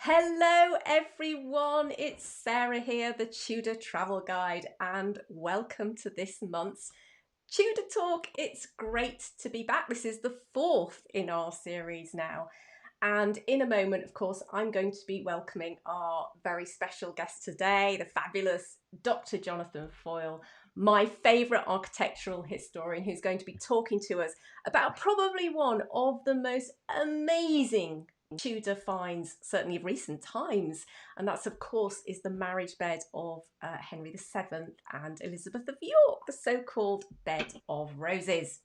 Hello everyone, it's Sarah here, the Tudor Travel Guide, and welcome to this month's Tudor Talk. It's great to be back. This is the fourth in our series now. And in a moment, of course, I'm going to be welcoming our very special guest today, the fabulous Dr. Jonathan Foyle, my favourite architectural historian, who's going to be talking to us about probably one of the most amazing Tudor finds, certainly of recent times, and that's of course is the marriage bed of Henry VII and Elizabeth of York, the so-called bed of roses.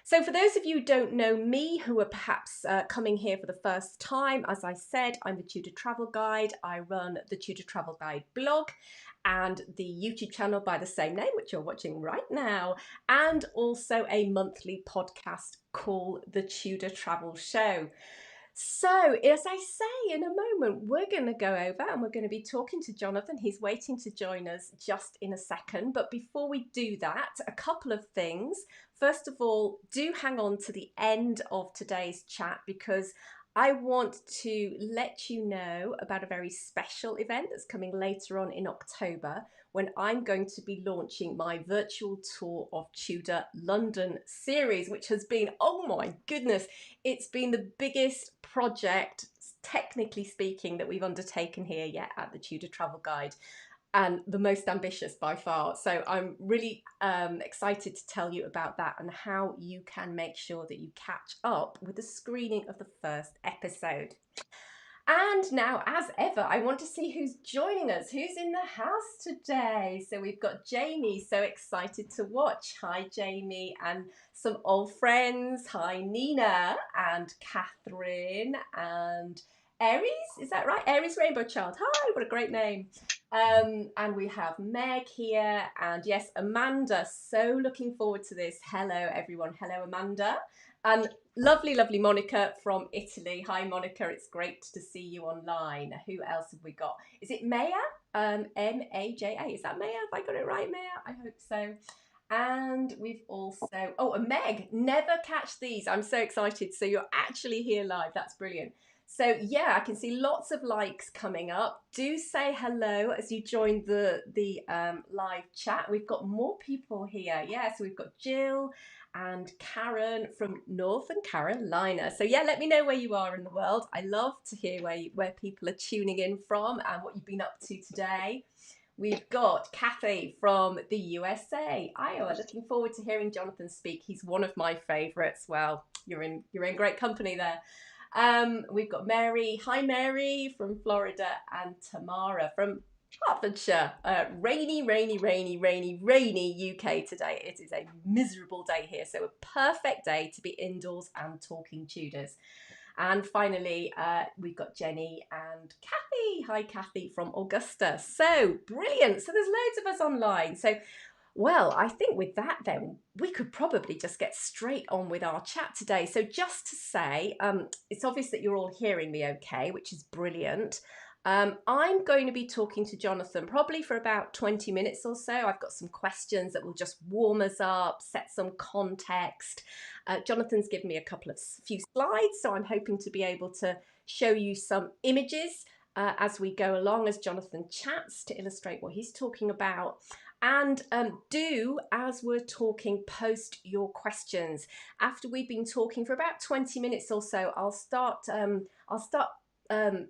So for those of you who don't know me, who are perhaps coming here for the first time, as I said, I'm the Tudor Travel Guide. I run the Tudor Travel Guide blog and the YouTube channel by the same name, which you're watching right now, and also a monthly podcast called The Tudor Travel Show. So, as I say, in a moment, we're going to go over and we're going to be talking to Jonathan. He's waiting to join us just in a second. But before we do that, a couple of things. First of all, do hang on to the end of today's chat because I want to let you know about a very special event that's coming later on in October when I'm going to be launching my virtual tour of Tudor London series, which has been, oh my goodness, it's been the biggest project, technically speaking, that we've undertaken here yet at the Tudor Travel Guide, and the most ambitious by far. So I'm really excited to tell you about that and how you can make sure that you catch up with the screening of the first episode. And now, as ever, I want to see who's joining us, who's in the house today. So we've got Jamie, so excited to watch. Hi, Jamie, and some old friends. Hi, Nina, and Catherine, and Aries, is that right? Aries Rainbow Child. Hi, what a great name. And we have Meg here, and yes, Amanda. So looking forward to this. Hello, everyone. Hello, Amanda. And lovely, lovely Monica from Italy. Hi, Monica. It's great to see you online. Who else have we got? Is it Maya? M-A-J-A. Is that Maya? Have I got it right, Maya? I hope so. And we've also, oh, a Meg. Never catch these. I'm so excited. So you're actually here live. That's brilliant. So yeah, I can see lots of likes coming up. Do say hello as you join the live chat. We've got more people here. Yeah, so we've got Jill and Karen from Northern Carolina. So yeah, let me know where you are in the world. I love to hear where people are tuning in from and what you've been up to today. We've got Kathy from the USA, Iowa. Looking forward to hearing Jonathan speak. He's one of my favourites. Well, you're in great company there. We've got Mary. Hi, Mary from Florida, and Tamara from Hertfordshire. Rainy UK today. It is a miserable day here, so a perfect day to be indoors and talking Tudors. And finally, we've got Jenny and Kathy. Hi, Kathy from Augusta. So brilliant. So there's loads of us online. So well, I think with that then, we could probably just get straight on with our chat today. So just to say, it's obvious that you're all hearing me okay, which is brilliant. I'm going to be talking to Jonathan probably for about 20 minutes or so. I've got some questions that will just warm us up, set some context. Jonathan's given me a few slides, so I'm hoping to be able to show you some images as we go along as Jonathan chats to illustrate what he's talking about. And do, as we're talking, post your questions. After we've been talking for about 20 minutes or so, I'll start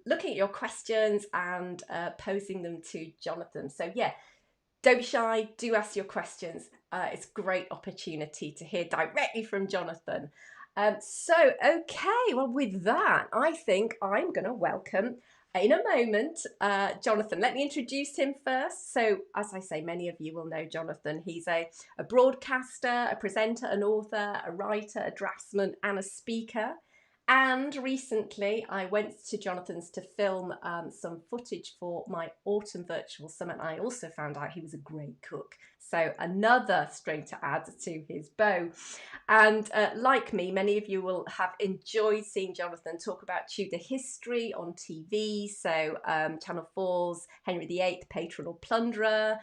looking at your questions and posing them to Jonathan. So yeah, don't be shy, do ask your questions. It's a great opportunity to hear directly from Jonathan. Okay, well with that, I think I'm going to welcome in a moment, Jonathan. Let me introduce him first. So, as I say, many of you will know Jonathan. He's a broadcaster, a presenter, an author, a writer, a draftsman, and a speaker. And recently, I went to Jonathan's to film some footage for my autumn virtual summit. I also found out he was a great cook. So another string to add to his bow. And like me, many of you will have enjoyed seeing Jonathan talk about Tudor history on TV. So Channel 4's Henry VIII, Patron or Plunderer.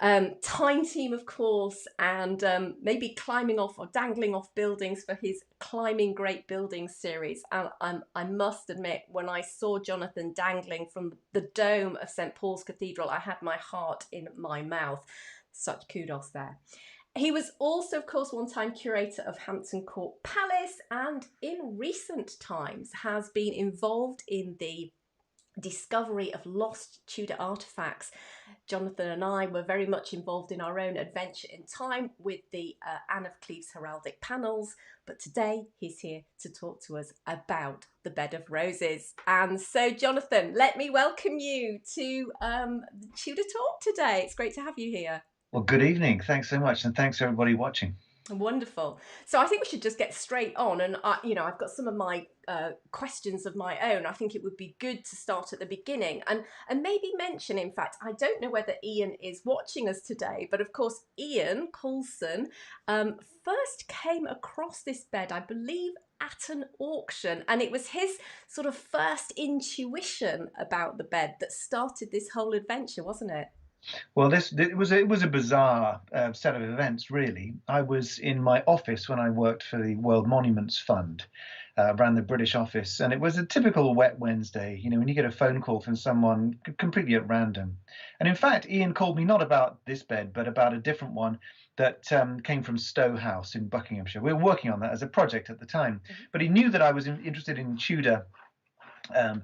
Time Team, of course, and maybe climbing off or dangling off buildings for his Climbing Great Buildings series. And I must admit, when I saw Jonathan dangling from the dome of St Paul's Cathedral, I had my heart in my mouth. Such kudos there. He was also, of course, one-time curator of Hampton Court Palace, and in recent times has been involved in the discovery of lost Tudor artefacts. Jonathan and I were very much involved in our own adventure in time with the Anne of Cleves heraldic panels, but today he's here to talk to us about the Bed of Roses. And so, Jonathan, let me welcome you to the Tudor Talk today. It's great to have you here. Well, good evening. Thanks so much, and thanks everybody watching. Wonderful. So I think we should just get straight on, and I've got some of my questions of my own. I think it would be good to start at the beginning and maybe mention. In fact, I don't know whether Ian is watching us today, but of course, Ian Coulson first came across this bed, I believe, at an auction, and it was his sort of first intuition about the bed that started this whole adventure, wasn't it? Well, this it was a bizarre set of events, really. I was in my office when I worked for the World Monuments Fund, ran the British office, and it was a typical wet Wednesday. You know, when you get a phone call from someone completely at random. And in fact, Ian called me not about this bed, but about a different one that came from Stowe House in Buckinghamshire. We were working on that as a project at the time, but he knew that I was interested in Tudor um,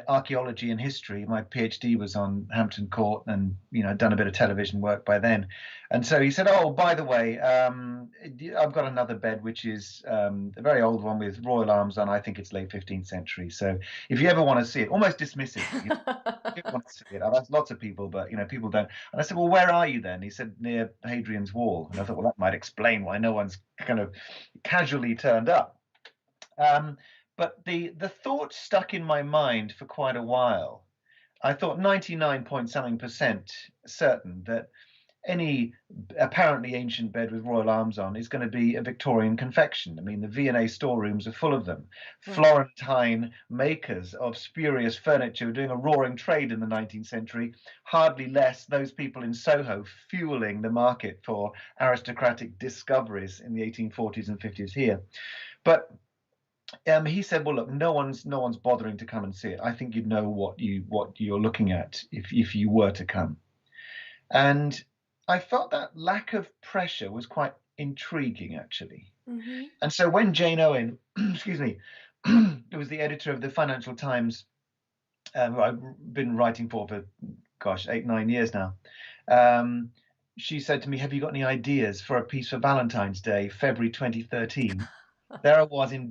archaeology and history. My PhD was on Hampton Court, and I'd done a bit of television work by then. And so he said, "Oh, by the way, I've got another bed which is a very old one with royal arms on. I think it's late 15th century. So if you ever want to see it," almost dismissive. If you want to see it, I've asked lots of people, but people don't. And I said, "Well, where are you then?" He said, "Near Hadrian's Wall." And I thought, well, that might explain why no one's kind of casually turned up. Um, but the thought stuck in my mind for quite a while. I thought 99 point something percent certain that any apparently ancient bed with royal arms on is going to be a Victorian confection. I mean, the V&A storerooms are full of them. Right. Florentine makers of spurious furniture were doing a roaring trade in the 19th century, hardly less those people in Soho fueling the market for aristocratic discoveries in the 1840s and 50s here. But he said, "Well, look, no one's bothering to come and see it. I think you'd know what you're looking at if you were to come." And I felt that lack of pressure was quite intriguing, actually. Mm-hmm. And so when Jane Owen, excuse me, who was the editor of the Financial Times, who I've been writing for gosh, 8-9 years now, she said to me, "Have you got any ideas for a piece for Valentine's Day, February 2013?" There I was in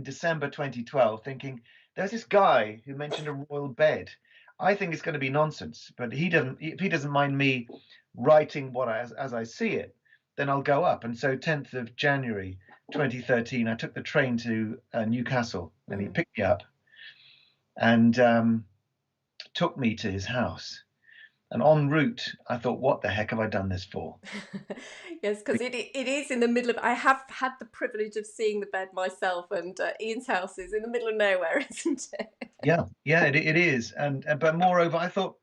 December 2012 thinking, there's this guy who mentioned a royal bed. I think it's going to be nonsense, but if he doesn't mind me writing as I see it, then I'll go up. And so 10th of January 2013, I took the train to Newcastle, and he picked me up and took me to his house. And en route, I thought, what the heck have I done this for? Yes, because it is in the middle of. I have had the privilege of seeing the bed myself, and Ian's house is in the middle of nowhere, isn't it? Yeah, yeah, it is. And but moreover, I thought,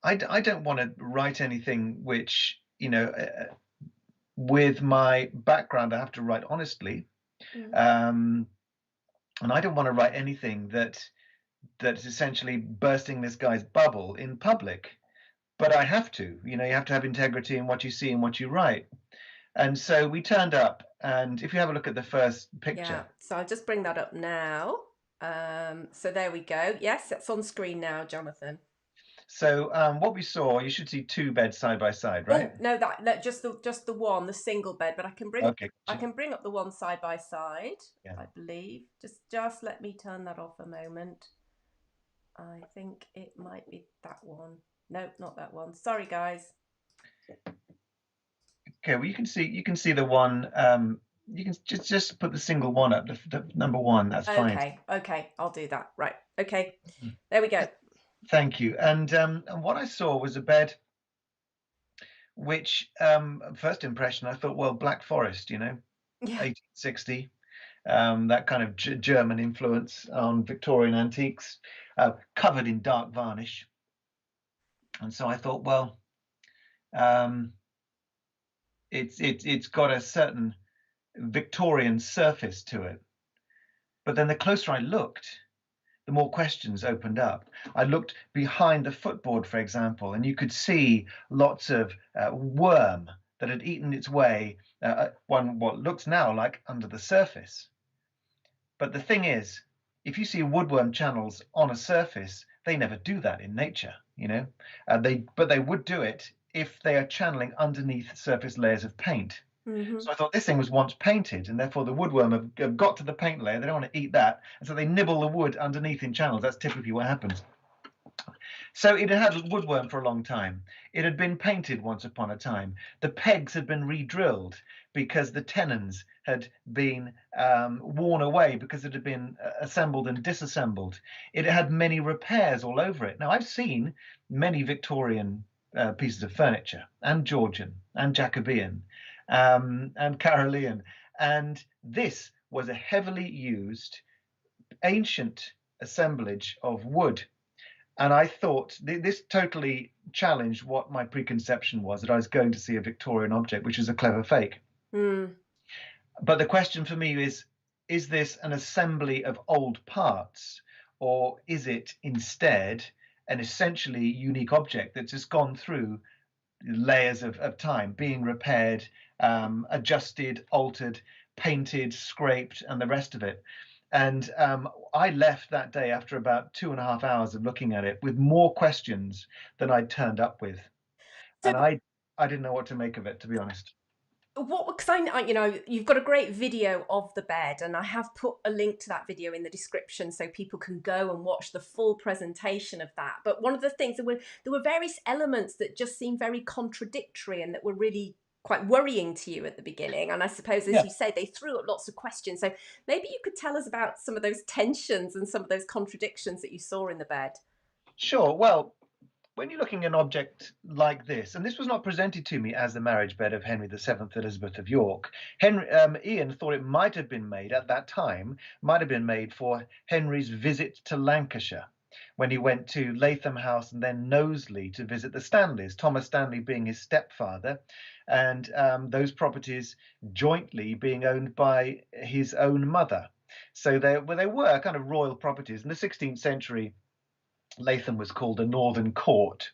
I don't want to write anything which, with my background, I have to write honestly. Mm. Um, and I don't want to write anything that's essentially bursting this guy's bubble in public. But I have to, you have to have integrity in what you see and what you write. And so we turned up, and if you have a look at the first Yeah, picture. so I'll just bring that up now. So there we go. Yes, it's on screen now, Jonathan. So what we saw, you should see two beds side by side, right? Oh no, that just the one, the single bed. But Okay, I gotcha. can bring up the one side by side. Yeah. I believe. Just let me turn that off a moment. I think it might be that one. Nope, not that one. Sorry, guys. Okay, well, you can see the one. You can just put the single one up, the number one. That's fine. Okay, I'll do that. Right. Okay, there we go. Thank you. And what I saw was a bed which, first impression, I thought, well, Black Forest, Yeah. 1860, that kind of German influence on Victorian antiques, covered in dark varnish. And so I thought, well, Um, it's got a certain Victorian surface to it. But then the closer I looked, the more questions opened up. I looked behind the footboard, for example, and you could see lots of worm that had eaten its way one what looks now like under the surface. But the thing is, if you see woodworm channels on a surface, they never do that in nature, you know. But they would do it if they are channeling underneath surface layers of paint. Hmm. So I thought this thing was once painted, and therefore the woodworm have got to the paint layer. They don't want to eat that, and so they nibble the wood underneath in channels. That's typically what happens. So it had had woodworm for a long time. It had been painted once upon a time. The pegs had been re-drilled because the tenons had been worn away because it had been assembled and disassembled. It had many repairs all over it. Now, I've seen many Victorian pieces of furniture, and Georgian, and Jacobean, and Carolean, and this was a heavily used ancient assemblage of wood. And I thought this totally challenged what my preconception was, that I was going to see a Victorian object, which is a clever fake. Mm. But the question for me is this an assembly of old parts, or is it instead an essentially unique object that's just gone through layers of time, being repaired, adjusted, altered, painted, scraped, and the rest of it? And I left that day after about 2.5 hours of looking at it with more questions than I'd turned up with. So And I didn't know what to make of it, to be honest. what, because you know, you've got a great video of the bed, and I have put a link to that video in the description so people can go and watch the full presentation of that. But one of the things, there were various elements that just seemed very contradictory and that were really quite worrying to you at the beginning. And I suppose, as Yeah, you say, they threw up lots of questions. So maybe you could tell us about some of those tensions and some of those contradictions that you saw in the bed. sure. Well, when you're looking at an object like this, and this was not presented to me as the marriage bed of Henry VII, Elizabeth of York, Ian thought it might have been made at that time, might have been made for Henry's visit to Lancashire when he went to Latham House and then Knowsley to visit the Stanleys, Thomas Stanley being his stepfather, and those properties jointly being owned by his own mother. So they were kind of royal properties. In the 16th century, Latham was called a Northern Court.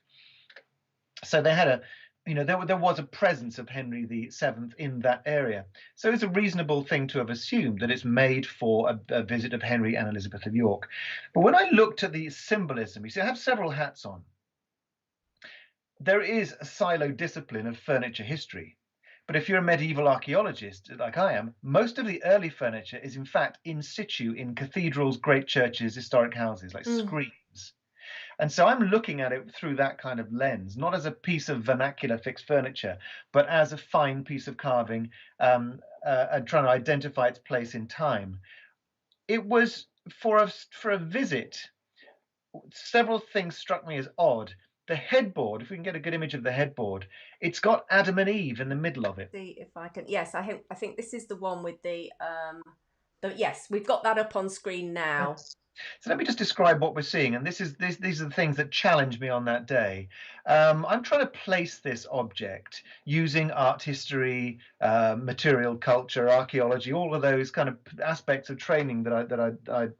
So they had there was a presence of Henry VII in that area. So it's a reasonable thing to have assumed that it's made for a visit of Henry and Elizabeth of York. But when I looked at the symbolism, you see, I have several hats on. There is a silo discipline of furniture history. But if you're a medieval archaeologist, like I am, most of the early furniture is in fact in situ in cathedrals, great churches, historic houses, like Mm. screens. And so I'm looking at it through that kind of lens, not as a piece of vernacular fixed furniture, but as a fine piece of carving, and trying to identify its place in time. It was for a visit. Several things struck me as odd. The headboard, if we can get a good image of the headboard, it's got Adam and Eve in the middle of it. See if I can. Yes, I think this is the one with the yes, we've got that up on screen now. Yes. So let me just describe what we're seeing, and these are the things that challenged me on that day. I'm trying to place this object using art history, material culture, archaeology, all of those kind of aspects of training I'd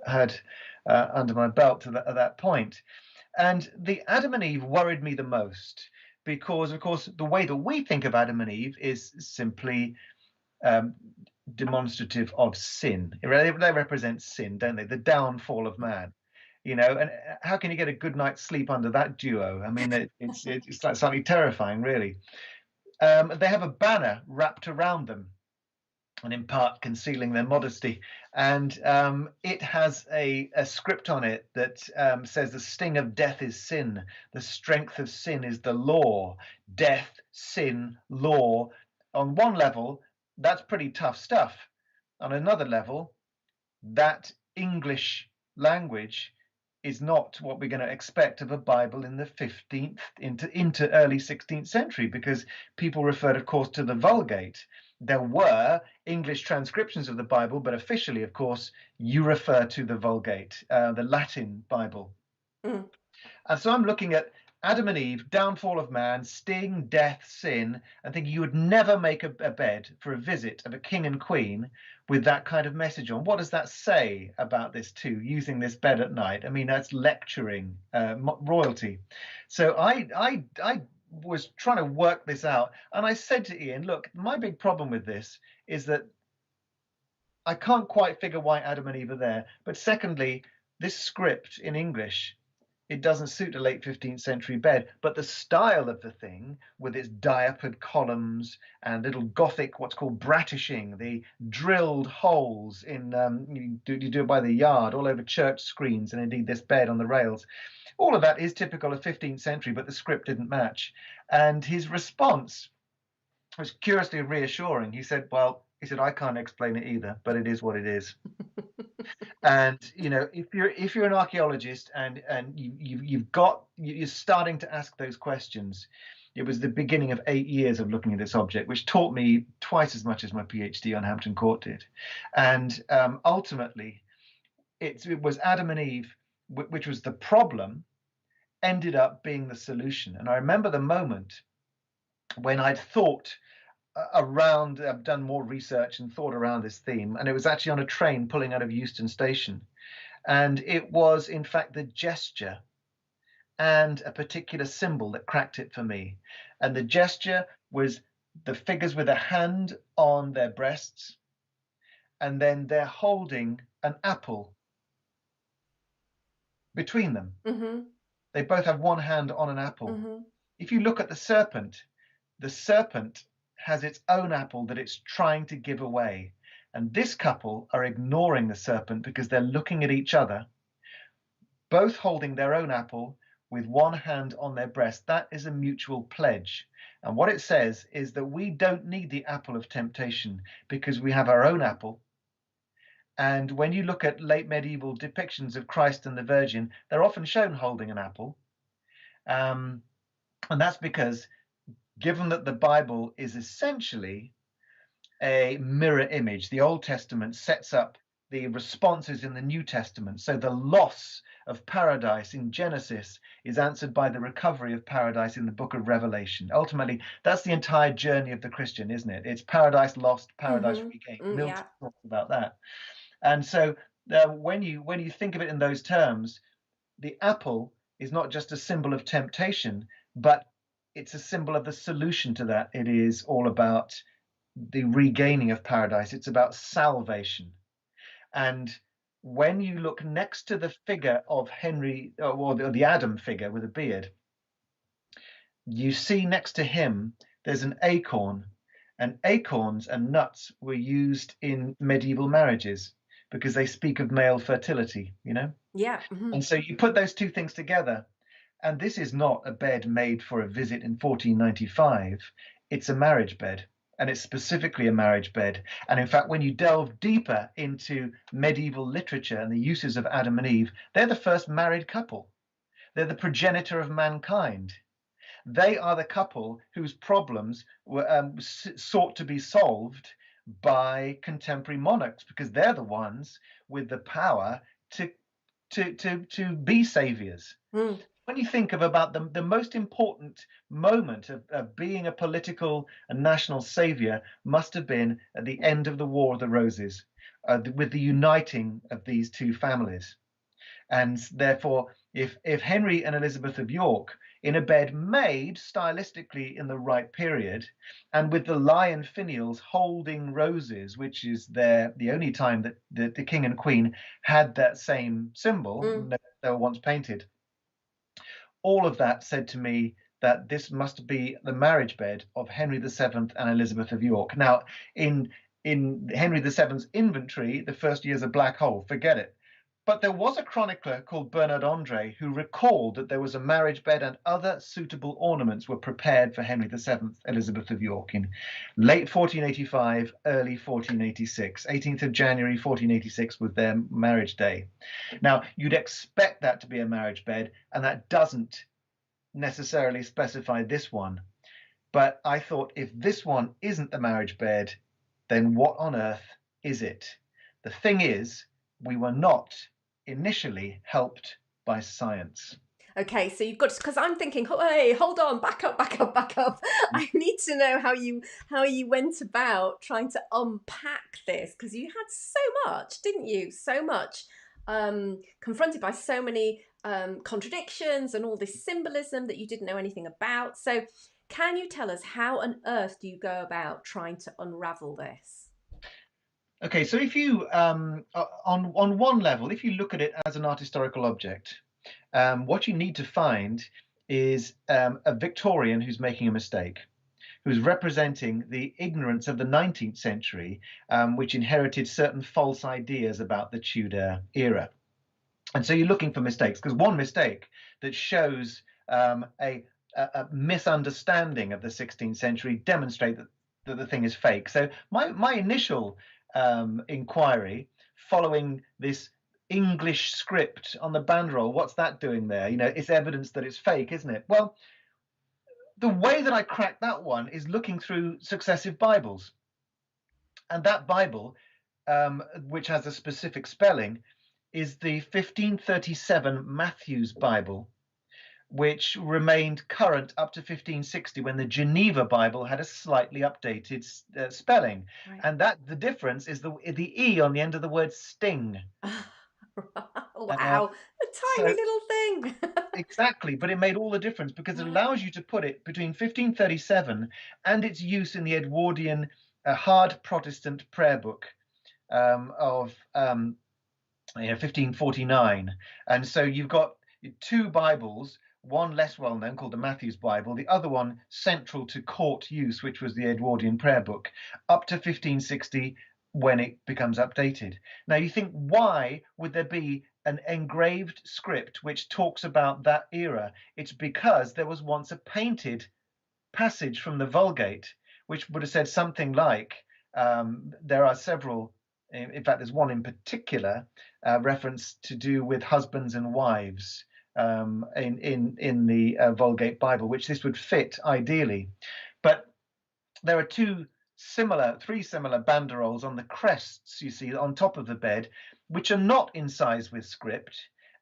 had under my belt at that point. And the Adam and Eve worried me the most because, of course, the way that we think of Adam and Eve is simply um, demonstrative of sin. They represent sin, don't they? The downfall of man. And how can you get a good night's sleep under that duo? I mean, it's like slightly terrifying, really. They have a banner wrapped around them, and in part concealing their modesty. And it has a script on it that says, "The sting of death is sin. The strength of sin is the law. Death, sin, law." On one level, that's pretty tough stuff. On another level, that English language is not what we're going to expect of a Bible in the 15th into early 16th century, because people referred, of course, to the Vulgate. There were English transcriptions of the Bible, but officially, of course, you refer to the Vulgate, the Latin Bible. Mm. And so I'm looking at Adam and Eve, downfall of man, sting, death, sin, and thinking you would never make a bed for a visit of a king and queen with that kind of message on. What does that say about this too, using this bed at night? I mean, that's lecturing royalty. So I was trying to work this out, and I said to Ian, look, my big problem with this is that I can't quite figure why Adam and Eve are there. But secondly, this script in English, it doesn't suit a late 15th century bed, but the style of the thing with its diapered columns and little Gothic, what's called bratishing, the drilled holes in, you do it by the yard all over church screens, and indeed this bed on the rails. All of that is typical of 15th century, but the script didn't match. And his response was curiously reassuring. He said, well, I can't explain it either, but it is what it is. And if you're an archaeologist and you're starting to ask those questions, it was the beginning of 8 years of looking at this object, which taught me twice as much as my PhD on Hampton Court did. And ultimately, it was Adam and Eve, which was the problem, ended up being the solution. And I remember the moment when I'd thought around, I've done more research and thought around this theme, and it was actually on a train pulling out of Euston Station. And it was, in fact, the gesture and a particular symbol that cracked it for me. And the gesture was the figures with a hand on their breasts, and then they're holding an apple between them. Mm-hmm. They both have one hand on an apple. Mm-hmm. If you look at the serpent has its own apple that it's trying to give away. And this couple are ignoring the serpent because they're looking at each other, both holding their own apple with one hand on their breast. That is a mutual pledge. And what it says is that we don't need the apple of temptation because we have our own apple. And when you look at late medieval depictions of Christ and the Virgin, they're often shown holding an apple. And that's because, given that the Bible is essentially a mirror image, the Old Testament sets up the responses in the New Testament. So the loss of paradise in Genesis is answered by the recovery of paradise in the book of Revelation. Ultimately, that's the entire journey of the Christian, isn't it? It's paradise lost, paradise regained. Milton talks about that. And so when you think of it in those terms, the apple is not just a symbol of temptation, but it's a symbol of the solution to that. It is all about the regaining of paradise. It's about salvation. And when you look next to the figure of Henry, or the Adam figure with a beard, you see next to him there's an acorn, and acorns and nuts were used in medieval marriages because they speak of male fertility, Yeah. Mm-hmm. And so you put those two things together, and this is not a bed made for a visit in 1495. It's a marriage bed, and it's specifically a marriage bed. And in fact, when you delve deeper into medieval literature and the uses of Adam and Eve, they're the first married couple. They're the progenitor of mankind. They are the couple whose problems were sought to be solved by contemporary monarchs, because they're the ones with the power to be saviors. Mm. When you think of about the most important moment of being a political and national savior must have been at the end of the War of the Roses, with the uniting of these two families. And therefore, if Henry and Elizabeth of York, in a bed made stylistically in the right period, and with the lion finials holding roses, which is the only time that the king and queen had that same symbol, they were once painted. All of that said to me that this must be the marriage bed of Henry VII and Elizabeth of York. Now, in Henry VII's inventory, the first year's a black hole, forget it. But there was a chronicler called Bernard Andre who recalled that there was a marriage bed and other suitable ornaments were prepared for Henry VII, Elizabeth of York in late 1485, early 1486. 18th of January 1486 was their marriage day. Now, you'd expect that to be a marriage bed, and that doesn't necessarily specify this one. But I thought, if this one isn't the marriage bed, then what on earth is it? The thing is, we were not initially helped by science. Okay, so you've got because I'm thinking, hey, hold on, back up, back up, back up. I need to know how you went about trying to unpack this because you had so much, didn't you? So much, confronted by so many contradictions and all this symbolism that you didn't know anything about. So, can you tell us how on earth do you go about trying to unravel this? Okay, so if you on one level, if you look at it as an art historical object, what you need to find is a Victorian who's making a mistake, who's representing the ignorance of the 19th century, which inherited certain false ideas about the Tudor era. And so you're looking for mistakes, because one mistake that shows a misunderstanding of the 16th century demonstrate that the thing is fake. So my initial inquiry, following this English script on the banderole, what's that doing there? You know, it's evidence that it's fake, isn't it? Well, the way that I cracked that one is looking through successive Bibles. And that Bible, which has a specific spelling, is the 1537 Matthew's Bible, which remained current up to 1560 when the Geneva Bible had a slightly updated spelling. Right. And that the difference is the E on the end of the word sting. Uh, Wow, a tiny so little thing. exactly, but it made all the difference because it allows you to put it between 1537 and its use in the Edwardian hard Protestant prayer book of 1549. And so you've got two Bibles, one less well known called the Matthew's Bible, the other one central to court use, which was the Edwardian prayer book, up to 1560 when it becomes updated. Now you think, why would there be an engraved script which talks about that era? It's because there was once a painted passage from the Vulgate which would have said something like, there are several, in fact, there's one in particular, reference to do with husbands and wives in the Vulgate Bible, which this would fit ideally. But there are three similar banderoles on the crests, you see, on top of the bed, which are not incised with script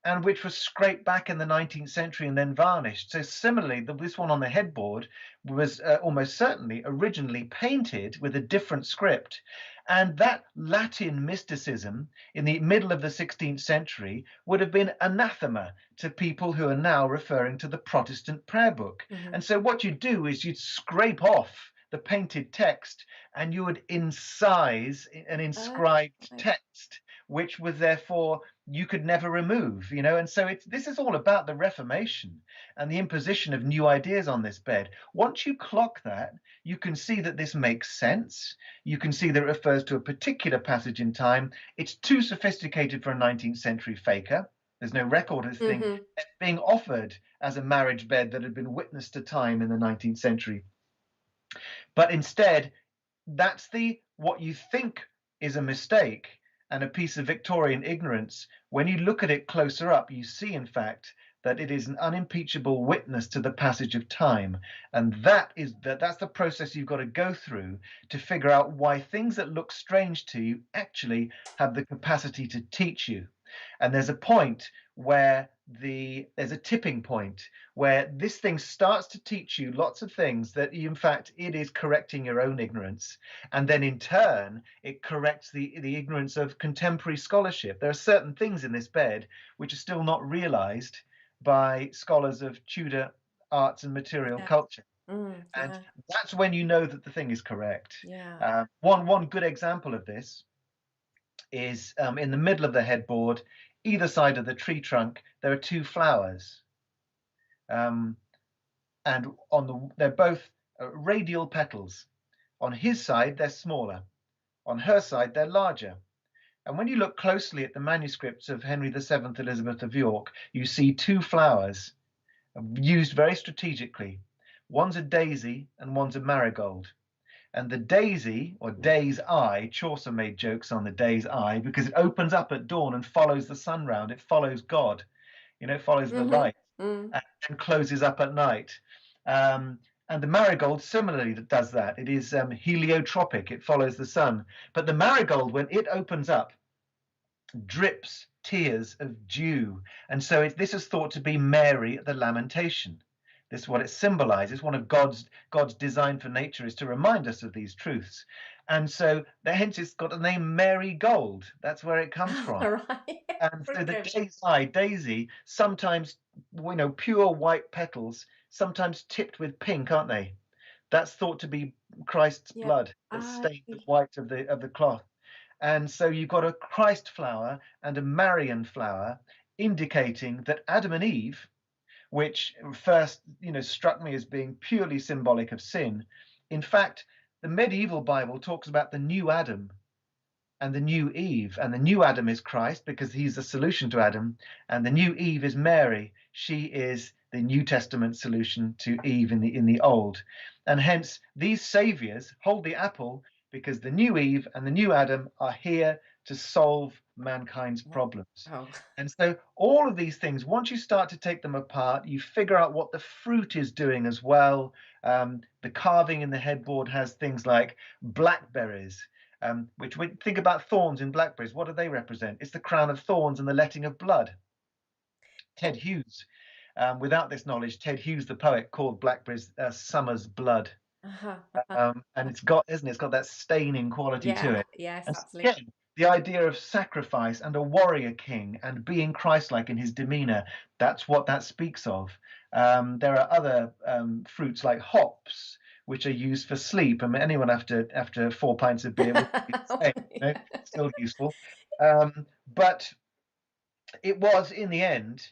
and which were scraped back in the 19th century and then varnished. So similarly, this one on the headboard was almost certainly originally painted with a different script. And that Latin mysticism in the middle of the 16th century would have been anathema to people who are now referring to the Protestant prayer book. Mhm. And so what you'd do is you'd scrape off the painted text and you would incise an inscribed Right. text, which was therefore you could never remove, you know. And so this is all about the Reformation and the imposition of new ideas on this bed. Once you clock that, you can see that this makes sense. You can see that it refers to a particular passage in time. It's too sophisticated for a 19th century faker. There's no record of this thing Mhm. being offered as a marriage bed that had been witness to time in the 19th century. But instead, that's what you think is a mistake and a piece of Victorian ignorance. When you look at it closer up, you see, in fact, that it is an unimpeachable witness to the passage of time. And that's the process you've got to go through to figure out why things that look strange to you actually have the capacity to teach you. And there's a point where there's a tipping point where this thing starts to teach you lots of things that in fact it is correcting your own ignorance, and then in turn it corrects the ignorance of contemporary scholarship. There are certain things in this bed which are still not realized by scholars of Tudor arts and material Yeah. culture, and Yeah. that's when you know that the thing is correct. Yeah. One good example of this is in the middle of the headboard, either side of the tree trunk, there are two flowers. Um, and they're both radial petals. On his side, they're smaller. On her side, they're larger. And when you look closely at the manuscripts of Henry VII, Elizabeth of York, you see two flowers used very strategically. One's a daisy and one's a marigold. And the daisy, or day's eye, Chaucer made jokes on the day's eye because it opens up at dawn and follows the sun round. It follows God, it follows the Mhm. light, Mm. and closes up at night. Um, and the marigold similarly does that. It is heliotropic, it follows the sun. But the marigold, when it opens up, drips tears of dew. And so this is thought to be Mary the Lamentation. This is what it symbolizes. One of God's design for nature is to remind us of these truths. And so hence it's got the name Mary Gold. That's where it comes Oh, from. all right. And so the Brilliant. daisy, sometimes pure white petals, sometimes tipped with pink, aren't they? That's thought to be Christ's Yeah. blood that I stained the white of the cloth. And so you've got a Christ flower and a Marian flower, indicating that Adam and Eve, which first struck me as being purely symbolic of sin, in fact, the medieval Bible talks about the new Adam and the new Eve. And the new Adam is Christ because he's the solution to Adam. And the new Eve is Mary. She is the New Testament solution to Eve in the Old. And hence, these saviors hold the apple because the new Eve and the new Adam are here to solve mankind's problems. Oh. And so, all of these things, once you start to take them apart, you figure out what the fruit is doing as well. The carving in the headboard has things like blackberries, which we think about thorns in blackberries. What do they represent? It's the crown of thorns and the letting of blood. Ted Hughes. Without this knowledge, Ted Hughes, the poet, called blackberries summer's blood. Uh-huh. And it's got, isn't it? It's got that staining quality to Yeah. it. Yes, And so absolutely. again, the idea of sacrifice and a warrior king and being Christ-like in his demeanor, that's what that speaks of. There are other fruits like hops, which are used for sleep. I mean, anyone after 4 pints of beer would be the same, still useful. But it was, in the end,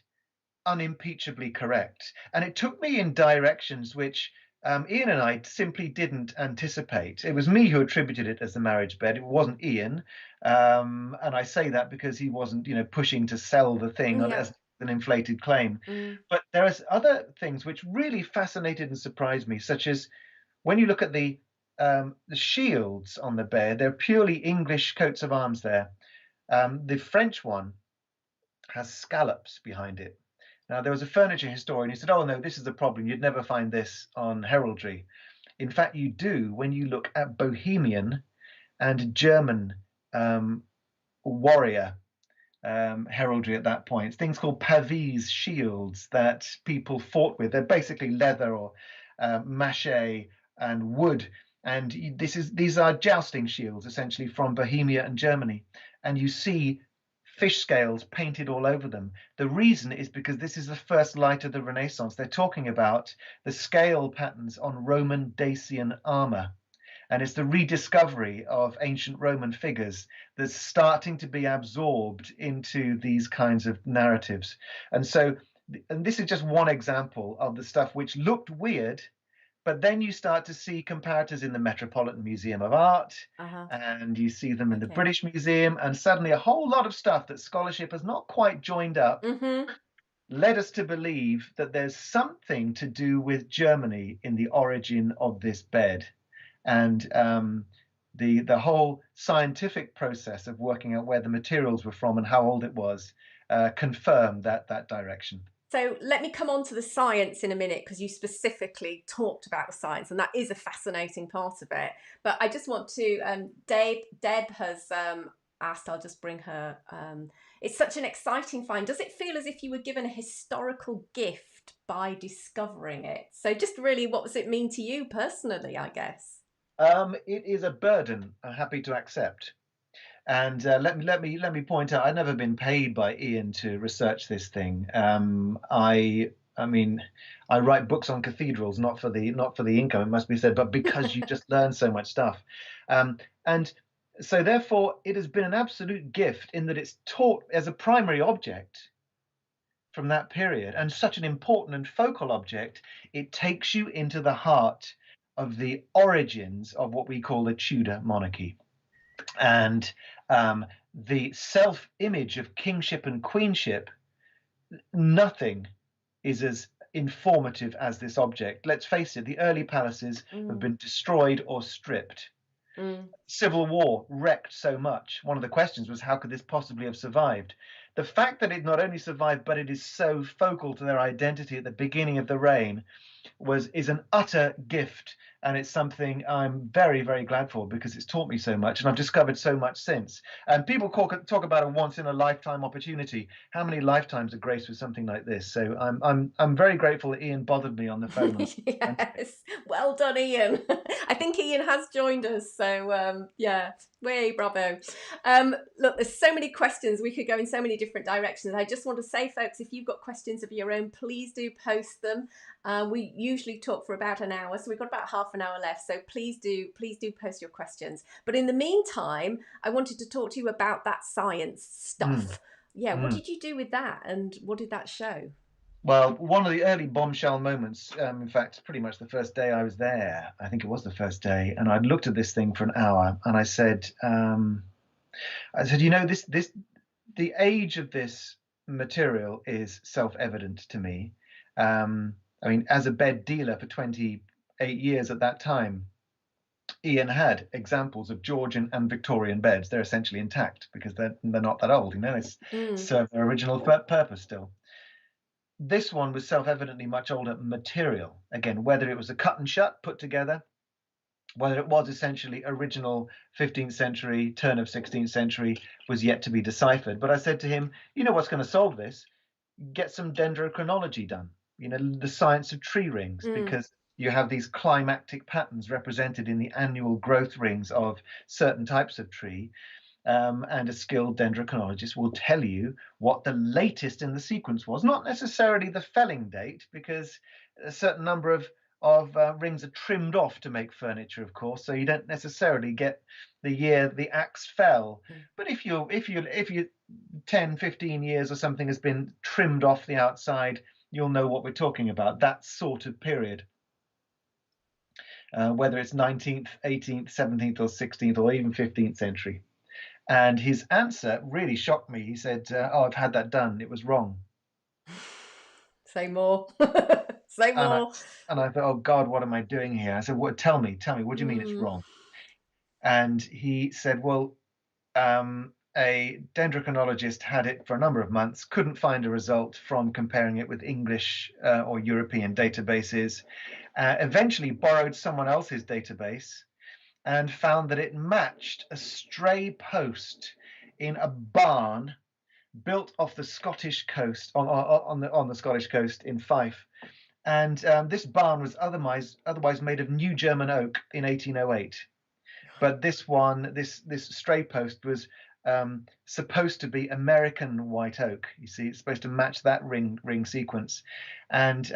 unimpeachably correct. And it took me in directions which Ian and I simply didn't anticipate. It was me who attributed it as the marriage bed. It wasn't Ian. And I say that because he wasn't, pushing to sell the thing Yeah. as an inflated claim. Mm. But there are other things which really fascinated and surprised me, such as when you look at the shields on the bed, they're purely English coats of arms there. The French one has scallops behind it. Now, there was a furniture historian who said, "Oh, no, this is the problem. You'd never find this on heraldry." In fact, you do when you look at Bohemian and German warrior heraldry at that point. Things called pavese shields that people fought with. They're basically leather or mache and wood. And these are jousting shields, essentially, from Bohemia and Germany. And you see fish scales painted all over them. The reason is because this is the first light of the Renaissance. They're talking about the scale patterns on Roman Dacian armor. And it's the rediscovery of ancient Roman figures that's starting to be absorbed into these kinds of narratives. And this is just one example of the stuff which looked weird, but then you start to see comparators in the Metropolitan Museum of Art, Uh-huh. and you see them in the Okay. British Museum, and suddenly a whole lot of stuff that scholarship has not quite joined up Mm-hmm. led us to believe that there's something to do with Germany in the origin of this bed. And the whole scientific process of working out where the materials were from and how old it was confirmed that direction. So let me come on to the science in a minute because you specifically talked about the science, and that is a fascinating part of it. But I just want to, Deb has asked, I'll just bring her. It's such an exciting find. Does it feel as if you were given a historical gift by discovering it? So just really, what does it mean to you personally, I guess? It is a burden I'm happy to accept. And let me point out, I've never been paid by Ian to research this thing. I mean, I write books on cathedrals, not for the income, it must be said, but because you just learn so much stuff. And so therefore, it has been an absolute gift in that it's taught as a primary object from that period, and such an important and focal object. It takes you into the heart of the origins of what we call the Tudor monarchy. And the self image of kingship and queenship, nothing is as informative as this object. Let's face it, the early palaces have Mm, been destroyed or stripped. mm, Civil war wrecked so much. One of the questions was, how could this possibly have survived? the fact that it not only survived, but it is so focal to their identity at the beginning of the reign is an utter gift, and it's something I'm very, very glad for, because it's taught me so much, and I've discovered so much since. And people talk about a once in a lifetime opportunity. How many lifetimes are graced with something like this? So I'm very grateful that Ian bothered me on the phone. Yes, well done, Ian. I think Ian has joined us, so yeah, way bravo. Look, there's so many questions. We could go in so many different directions. I just want to say, folks, if you've got questions of your own, please do post them. We usually talk for about an hour, so we've got about half an hour left. So please do post your questions. But in the meantime, I wanted to talk to you about that science stuff. Yeah, what did you do with that, and what did that show? Well, one of the early bombshell moments, in fact, pretty much the first day I was there, I think it was the first day, and I'd looked at this thing for an hour, and you know, the age of this material is self-evident to me. I mean, as a bed dealer for 28 years at that time, Ian had examples of Georgian and Victorian beds. They're essentially intact because they're not that old, you know, it's serve their original purpose still. This one was self-evidently much older material. Again, whether it was a cut and shut put together, whether it was essentially original 15th century, turn of 16th century, was yet to be deciphered. But I said to him, you know what's going to solve this? Get some dendrochronology done, you know, the science of tree rings, because you have these climactic patterns represented in the annual growth rings of certain types of tree. And a skilled dendrochronologist will tell you what the latest in the sequence was, not necessarily the felling date, because a certain number of rings are trimmed off to make furniture, of course, so you don't necessarily get the year the axe fell. But if you 10, 15 years or something has been trimmed off the outside, you'll know what we're talking about, that sort of period. Whether it's 19th, 18th, 17th, or 16th, or even 15th century. And his answer really shocked me. He said, "Oh, I've had that done. It was wrong." Say more. Say more. And I thought, "Oh God, what am I doing here?" I said, "What? Tell me. What do you mean it's wrong?" And he said, "Well, a dendrochronologist had it for a number of months, couldn't find a result from comparing it with English or European databases. Eventually, borrowed someone else's database." And found that it matched a stray post in a barn built off the Scottish coast, on the Scottish coast in Fife. And this barn was otherwise made of new German oak in 1808. But this stray post was supposed to be American white oak. You see, it's supposed to match that ring sequence, and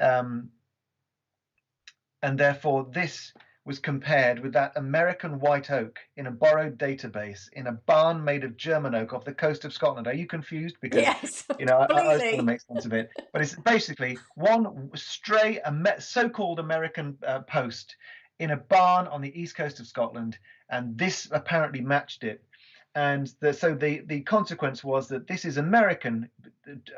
therefore this was compared with that American white oak in a borrowed database in a barn made of German oak off the coast of Scotland. Are you confused? Because, Yes, you know, I was trying to completely. make sense of it. But it's basically one stray so-called American post in a barn on the east coast of Scotland, and this apparently matched it. And so the consequence was that this is American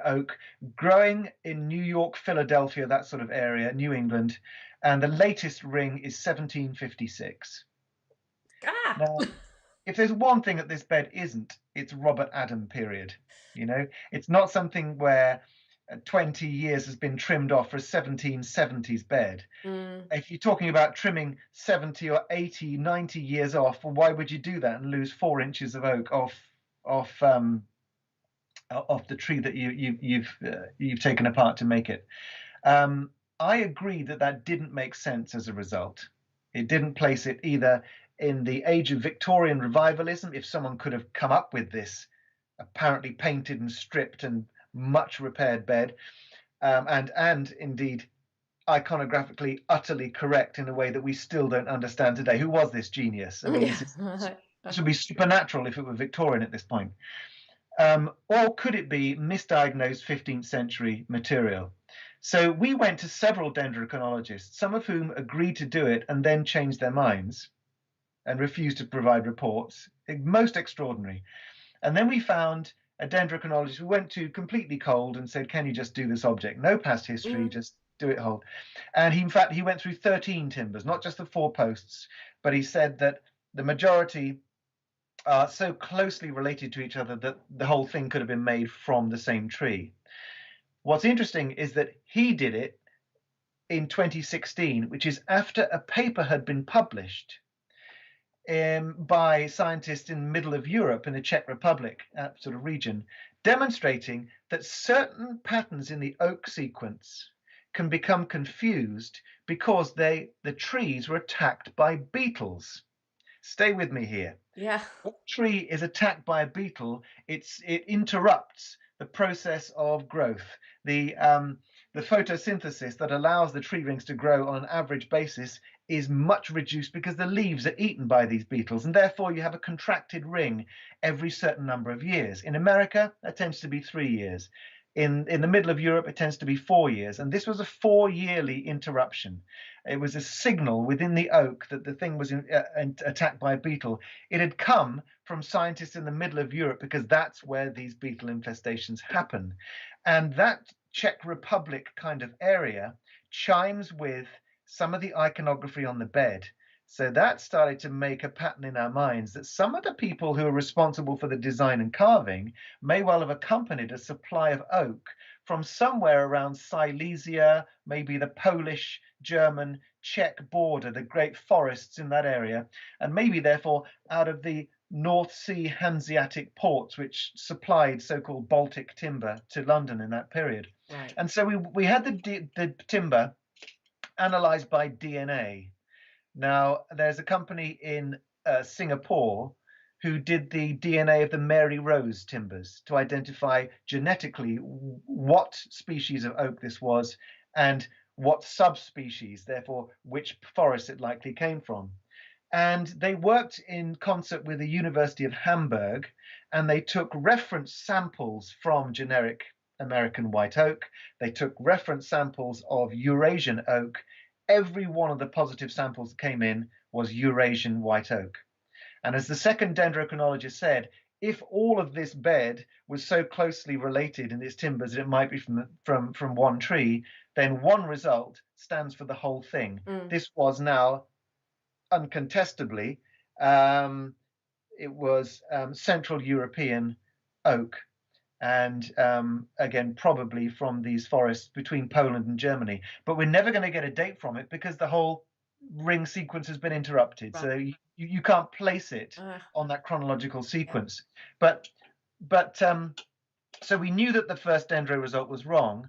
oak growing in New York, Philadelphia, that sort of area, New England, and the latest ring is 1756. Ah. Now, if there's one thing that this bed isn't, it's Robert Adam period. You know, it's not something where 20 years has been trimmed off for a 1770s bed. If you're talking about trimming 70 or 80, 90 years off, well, why would you do that and lose 4 inches of oak off the tree that you've taken apart to make it? I agree that didn't make sense as a result. It didn't place it either in the age of Victorian revivalism, if someone could have come up with this apparently painted and stripped and much repaired bed, and indeed iconographically utterly correct in a way that we still don't understand today. Who was this genius? I mean, this would be supernatural if it were Victorian at this point. Or could it be misdiagnosed 15th century material? So we went to several dendrochronologists, some of whom agreed to do it and then changed their minds and refused to provide reports. Most extraordinary. And then we found a dendrochronologist we went to completely cold and said, "Can you just do this object? No past history, just do it whole." And in fact, he went through 13 timbers, not just the 4 posts, but he said that the majority are so closely related to each other that the whole thing could have been made from the same tree. What's interesting is that he did it in 2016, which is after a paper had been published by scientists in the middle of Europe, in the Czech Republic, sort of region, demonstrating that certain patterns in the oak sequence can become confused because the trees were attacked by beetles. Stay with me here. Yeah. When a tree is attacked by a beetle, it interrupts the process of growth. The photosynthesis that allows the tree rings to grow on an average basis is much reduced because the leaves are eaten by these beetles, and therefore you have a contracted ring every certain number of years. In America, that tends to be 3 years. In the middle of Europe, it tends to be 4 years, and this was a 4-yearly interruption. It was a signal within the oak that the thing was attacked by a beetle. It had come from scientists in the middle of Europe because that's where these beetle infestations happen. And that Czech Republic kind of area chimes with some of the iconography on the bed. So that started to make a pattern in our minds that some of the people who are responsible for the design and carving may well have accompanied a supply of oak from somewhere around Silesia, maybe the Polish, German, Czech border, the great forests in that area, and maybe therefore out of the North Sea Hanseatic ports, which supplied so-called Baltic timber to London in that period. Right. And so we had the timber analyzed by DNA. Now, there's a company in Singapore who did the DNA of the Mary Rose timbers to identify genetically what species of oak this was and what subspecies, therefore, which forest it likely came from. And they worked in concert with the University of Hamburg, and they took reference samples from generic American white oak. They took reference samples of Eurasian oak. Every one of the positive samples that came in was Eurasian white oak. And as the second dendrochronologist said, if all of this bed was so closely related in its timbers that it might be from one tree, then one result stands for the whole thing. This was now uncontestably, it was Central European oak, and again, probably from these forests between Poland and Germany. But we're never going to get a date from it because the whole ring sequence has been interrupted. Right. So you can't place it on that chronological sequence. Yeah. But so we knew that the first dendro result was wrong.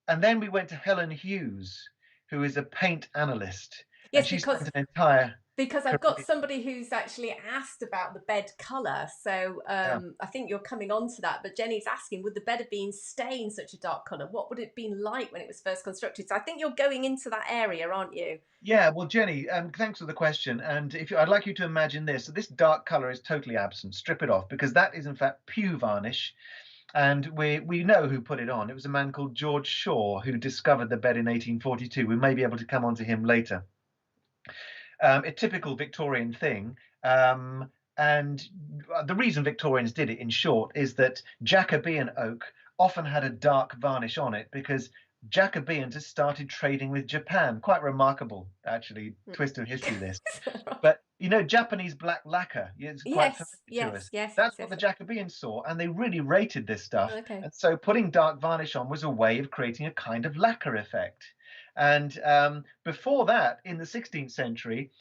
And then we went to Helen Hughes, who is a paint analyst. And Yes, she spent an entire because I've got career. somebody who's actually asked about the bed colour. So Yeah. I think you're coming on to that. But Jenny's asking, would the bed have been stained such a dark colour? What would it have been like when it was first constructed? So I think you're going into that area, aren't you? Yeah, well, Jenny, thanks for the question. And I'd like you to imagine this. So this dark color is totally absent. Strip it off because that is in fact pew varnish. And we know who put it on. It was a man called George Shaw who discovered the bed in 1842. We may be able to come on to him later. A typical Victorian thing. And the reason Victorians did it, in short, is that Jacobean oak often had a dark varnish on it because Jacobeans had started trading with Japan. Quite remarkable, actually, twist of history this. But Japanese black lacquer is quite familiar to us. That's what the Jacobeans saw, and they really rated this stuff. Okay. And so putting dark varnish on was a way of creating a kind of lacquer effect. And before that, in the 16th century,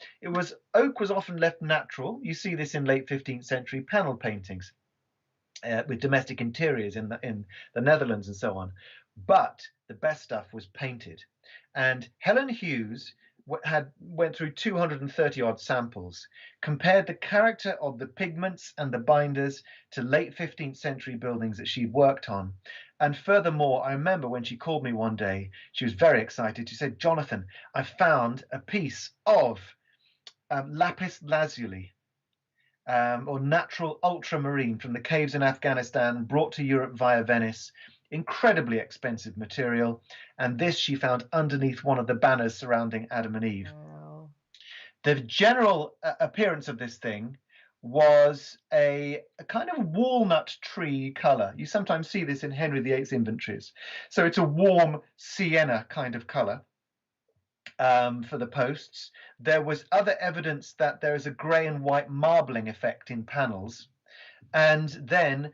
oak was often left natural. You see this in late 15th century panel paintings with domestic interiors in the Netherlands and so on. But the best stuff was painted. And Helen Hughes went through 230 odd samples, compared the character of the pigments and the binders to late 15th century buildings that she'd worked on. And furthermore, I remember when she called me one day, she was very excited. She said, "Jonathan, I found a piece of lapis lazuli, or natural ultramarine from the caves in Afghanistan, brought to Europe via Venice. Incredibly expensive material. And this she found underneath one of the banners surrounding Adam and Eve." Wow. The general appearance of this thing was a kind of walnut tree color. You sometimes see this in Henry VIII's inventories. So it's a warm sienna kind of color. for the posts. There was other evidence that there is a grey and white marbling effect in panels, and then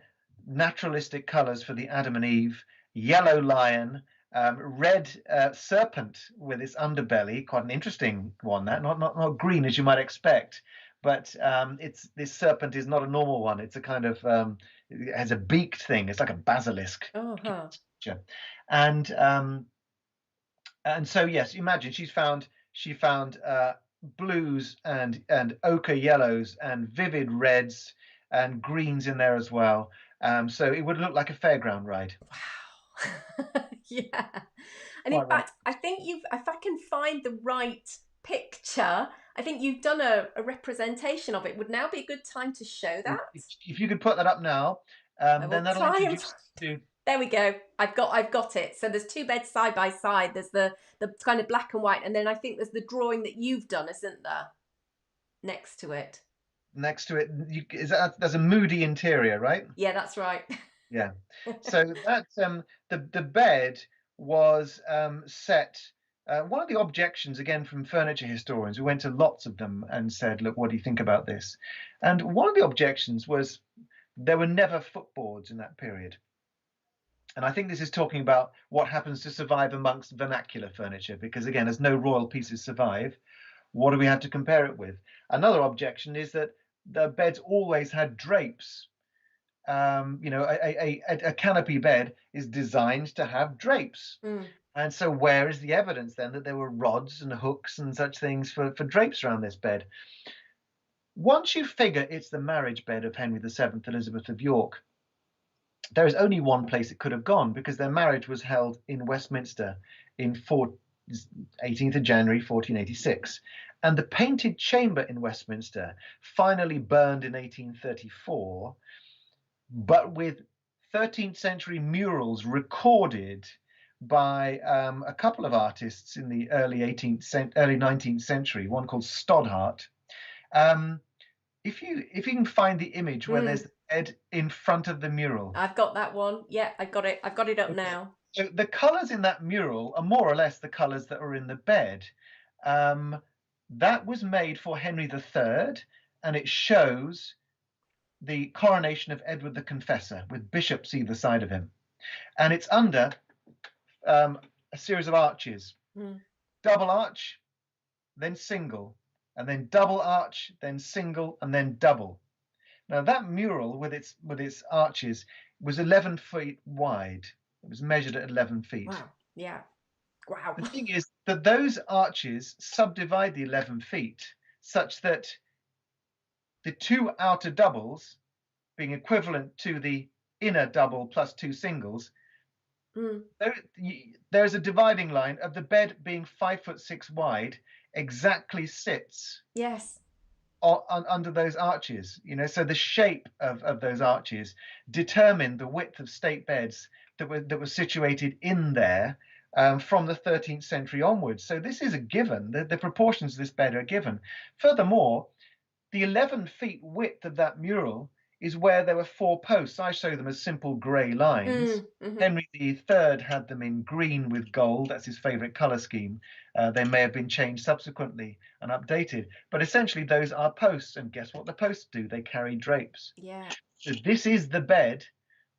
naturalistic colours for the Adam and Eve, yellow lion, red serpent with its underbelly, quite an interesting one. That not green as you might expect, but it's this serpent is not a normal one. It's a kind of it has a beaked thing. It's like a basilisk. Oh, huh. And so yes, imagine she found blues and ochre yellows and vivid reds and greens in there as well. So it would look like a fairground ride. Wow. Yeah. And in Quite right. fact, I think if I can find the right picture, I think you've done a representation of it. Would now be a good time to show that? If you could put that up now, I then will that'll try and introduce find us to. There we go. I've got it. So there's two beds side by side. There's the kind of black and white, and then I think there's the drawing that you've done, isn't there? Next to it. Next to it, there's a moody interior, right? Yeah, that's right. Yeah. So that's the bed was set. One of the objections, again, from furniture historians, we went to lots of them and said, "Look, what do you think about this?" And one of the objections was there were never footboards in that period. And I think this is talking about what happens to survive amongst vernacular furniture, because again, as no royal pieces survive, what do we have to compare it with? Another objection is that the beds always had drapes. A canopy bed is designed to have drapes. Mm. And so where is the evidence then that there were rods and hooks and such things for drapes around this bed? Once you figure it's the marriage bed of Henry VII, Elizabeth of York, there is only one place it could have gone, because their marriage was held in Westminster in 18th of January 1486. And the Painted Chamber in Westminster finally burned in 1834, but with 13th century murals recorded by a couple of artists in the early 19th century, one called Stoddart. If you can find the image where there's the bed in front of the mural. I've got that one. Yeah, I've got it. I've got it up now. So the colours in that mural are more or less the colours that are in the bed. That was made for Henry III, and it shows the coronation of Edward the Confessor with bishops either side of him. And it's under a series of arches. Double arch, then single, and then double arch, then single, and then double. Now that mural with its arches was 11 feet wide. It was measured at 11 feet. Wow. Yeah. Wow. The thing is that those arches subdivide the 11 feet such that the two outer doubles, being equivalent to the inner double plus two singles, there's a dividing line of the bed being 5'6" wide, exactly sits. Yes. Under those arches, so the shape of those arches determined the width of state beds that were situated in there from the 13th century onwards. So this is a given. The proportions of this bed are given. Furthermore, the 11 feet width of that mural is where there were four posts. I show them as simple grey lines. Henry III had them in green with gold. That's his favourite colour scheme. They may have been changed subsequently and updated. But essentially, those are posts. And guess what the posts do? They carry drapes. Yeah. So this is the bed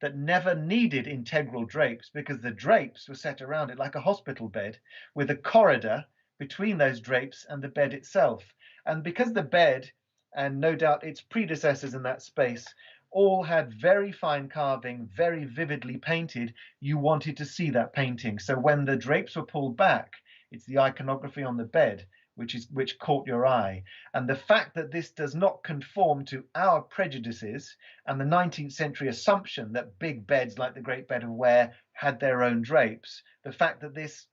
that never needed integral drapes, because the drapes were set around it like a hospital bed with a corridor between those drapes and the bed itself. And because the bed, and no doubt its predecessors in that space, all had very fine carving, very vividly painted, you wanted to see that painting. So when the drapes were pulled back, it's the iconography on the bed which caught your eye. And the fact that this does not conform to our prejudices and the 19th century assumption that big beds like the Great Bed of Ware had their own drapes, the fact that this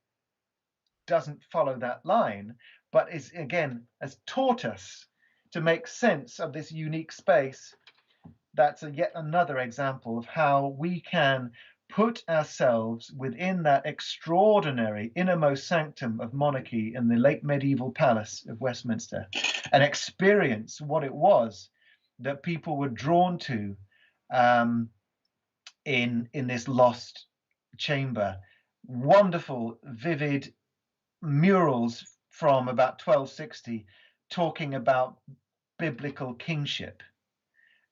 doesn't follow that line, but is, again, has taught us to make sense of this unique space, that's yet another example of how we can put ourselves within that extraordinary innermost sanctum of monarchy in the late medieval palace of Westminster and experience what it was that people were drawn to in this lost chamber. Wonderful, vivid murals from about 1260 talking about biblical kingship.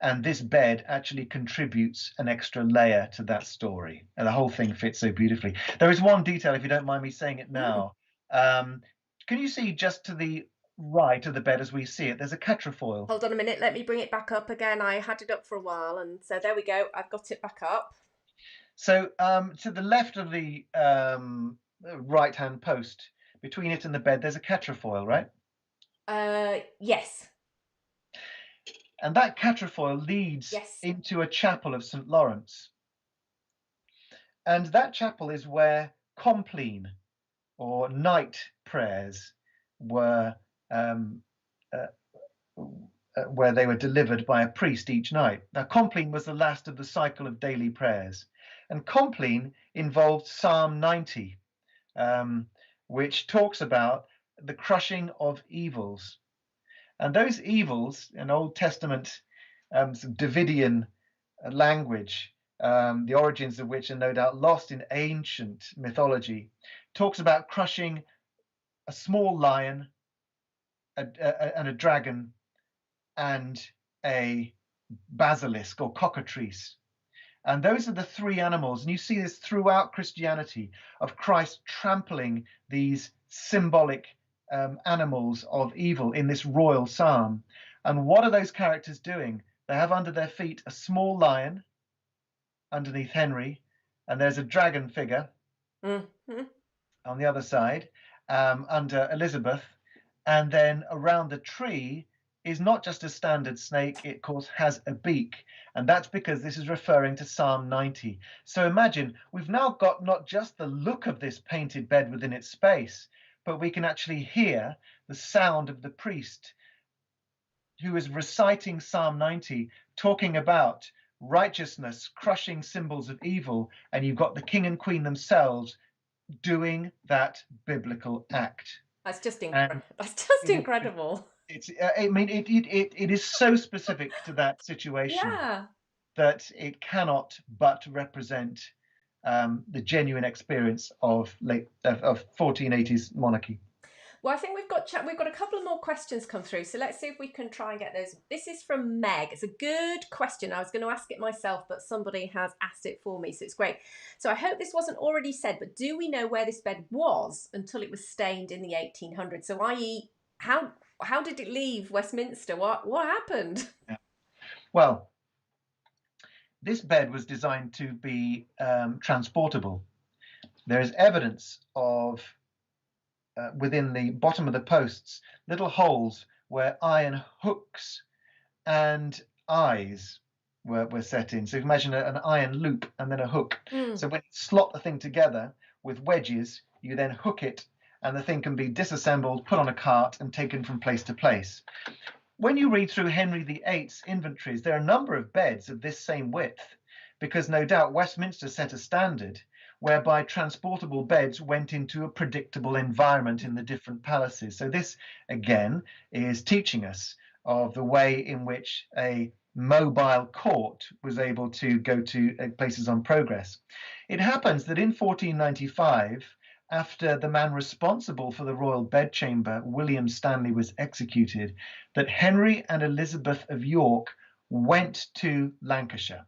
And this bed actually contributes an extra layer to that story. And the whole thing fits so beautifully. There is one detail, if you don't mind me saying it Mm. now. Um, can you see just to the right of the bed as we see it, there's a quatrefoil. Hold on a minute, let me bring it back up again. I had it up for a while, and so there we go. I've got it back up. So to the left of the right-hand post, between it and the bed, there's a quatrefoil, right? Yes. And that quatrefoil leads Yes. into a chapel of St. Lawrence. And that chapel is where compline or night prayers were um, uh, where they were delivered by a priest each night. Now, compline was the last of the cycle of daily prayers, and compline involved Psalm 90, which talks about the crushing of evils. And those evils, in Old Testament Davidian language, the origins of which are no doubt lost in ancient mythology, talks about crushing a small lion and a dragon and a basilisk or cockatrice. And those are the three animals. And you see this throughout Christianity of Christ trampling these symbolic animals of evil in this royal psalm. And what are those characters doing? They have under their feet a small lion underneath Henry, and there's a dragon figure Mm-hmm. on the other side under Elizabeth. And then around the tree is not just a standard snake, it, of course, has a beak. And that's because this is referring to Psalm 90. So imagine we've now got not just the look of this painted bed within its space, but we can actually hear the sound of the priest who is reciting Psalm 90, talking about righteousness, crushing symbols of evil. And you've got the king and queen themselves doing that biblical act. That's just And That's just it is, incredible. I mean, it is so specific to that situation Yeah. that it cannot but represent the genuine experience of 1480s monarchy. Well, I think we've got a couple of more questions come through, so let's see if we can try and get those. This is from Meg. It's a good question. I was going to ask it myself, but somebody has asked it for me, so it's great. So I hope this wasn't already said, but do we know where this bed was until it was stained in the 1800s? So, i.e., how did it leave Westminster? What happened? Yeah. Well, this bed was designed to be transportable. There is evidence of within the bottom of the posts little holes where iron hooks and eyes were set in. So you imagine an iron loop and then a hook. Mm. So when you slot the thing together with wedges, you then hook it and the thing can be disassembled, put on a cart and taken from place to place. When you read through Henry VIII's inventories, there are a number of beds of this same width, because no doubt Westminster set a standard whereby transportable beds went into a predictable environment in the different palaces. So this, again, is teaching us of the way in which a mobile court was able to go to places on progress. It happens that in 1495, after the man responsible for the royal bedchamber, William Stanley, was executed, that Henry and Elizabeth of York went to Lancashire.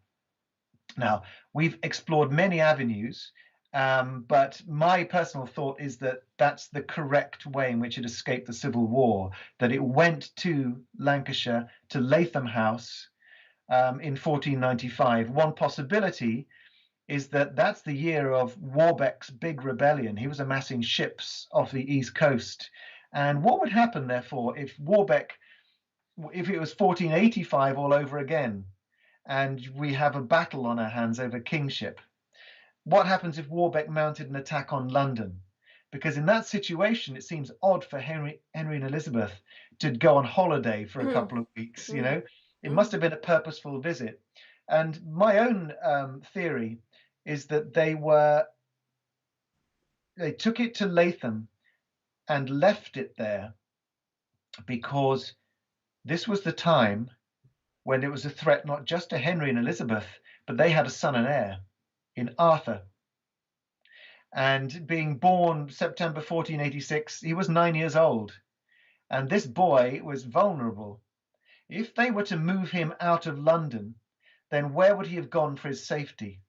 Now, we've explored many avenues, but my personal thought is that that's the correct way in which it escaped the Civil War, that it went to Lancashire, to Latham House in 1495. One possibility is that that's the year of Warbeck's big rebellion. He was amassing ships off the east coast. And what would happen, therefore, if it was 1485 all over again, and we have a battle on our hands over kingship? What happens if Warbeck mounted an attack on London? Because in that situation, it seems odd for Henry and Elizabeth to go on holiday for a couple of weeks. You know, it must have been a purposeful visit. And my own theory is that they took it to Latham and left it there because this was the time when it was a threat not just to Henry and Elizabeth, but they had a son and heir in Arthur. And being born September 1486, he was 9 years old. And this boy was vulnerable. If they were to move him out of London, then where would he have gone for his safety?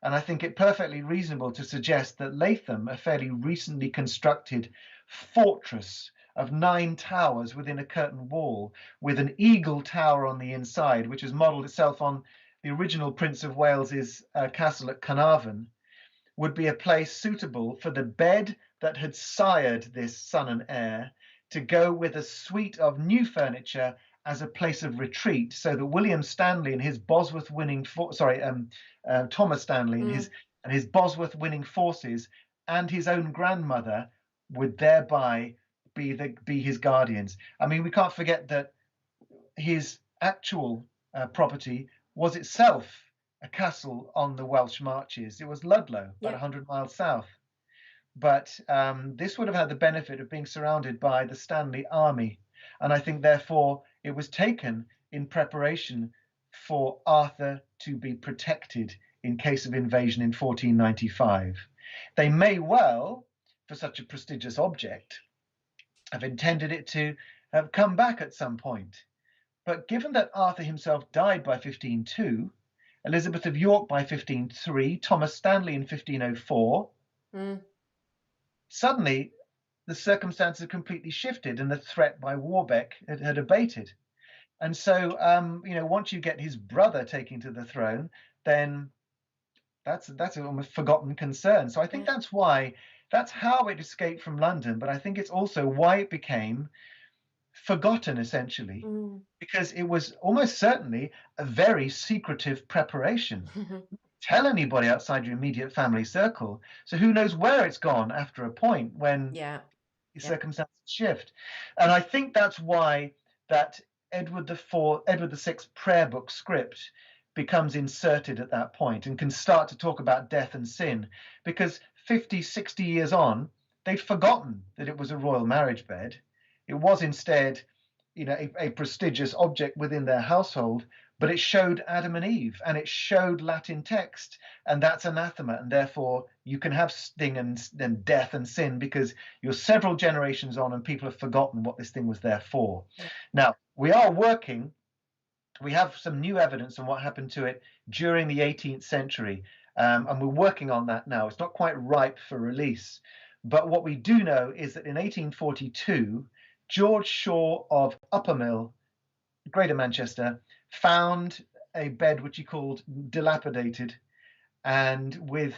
And I think it perfectly reasonable to suggest that Latham, a fairly recently constructed fortress of 9 towers within a curtain wall, with an eagle tower on the inside, which has modelled itself on the original Prince of Wales's castle at Carnarvon, would be a place suitable for the bed that had sired this son and heir, to go with a suite of new furniture as a place of retreat, so that William Stanley and his Bosworth winning Thomas Stanley and his Bosworth winning forces and his own grandmother would thereby be his guardians. I mean, we can't forget that his actual property was itself a castle on the Welsh marches. It was Ludlow, about 100 miles south. But this would have had the benefit of being surrounded by the Stanley army. And I think, therefore, it was taken in preparation for Arthur to be protected in case of invasion in 1495. They may well, for such a prestigious object, have intended it to have come back at some point. But given that Arthur himself died by 1502, Elizabeth of York by 1503, Thomas Stanley in 1504, suddenly the circumstances completely shifted and the threat by Warbeck had abated. And so, once you get his brother taking to the throne, then that's an almost forgotten concern. So I think that's how it escaped from London. But I think it's also why it became forgotten, essentially, because it was almost certainly a very secretive preparation. Tell anybody outside your immediate family circle. So who knows where it's gone after a point when circumstances shift. And I think that's why that Edward VI prayer book script becomes inserted at that point and can start to talk about death and sin, because 50, 60 years on, they'd forgotten that it was a royal marriage bed. It was instead, a prestigious object within their household, but it showed Adam and Eve and it showed Latin text, and that's anathema. And therefore you can have sting and death and sin because you're several generations on and people have forgotten what this thing was there for. Now, we have some new evidence on what happened to it during the 18th century. And we're working on that now. It's not quite ripe for release. But what we do know is that in 1842, George Shaw of Uppermill, Greater Manchester, found a bed which he called dilapidated, and with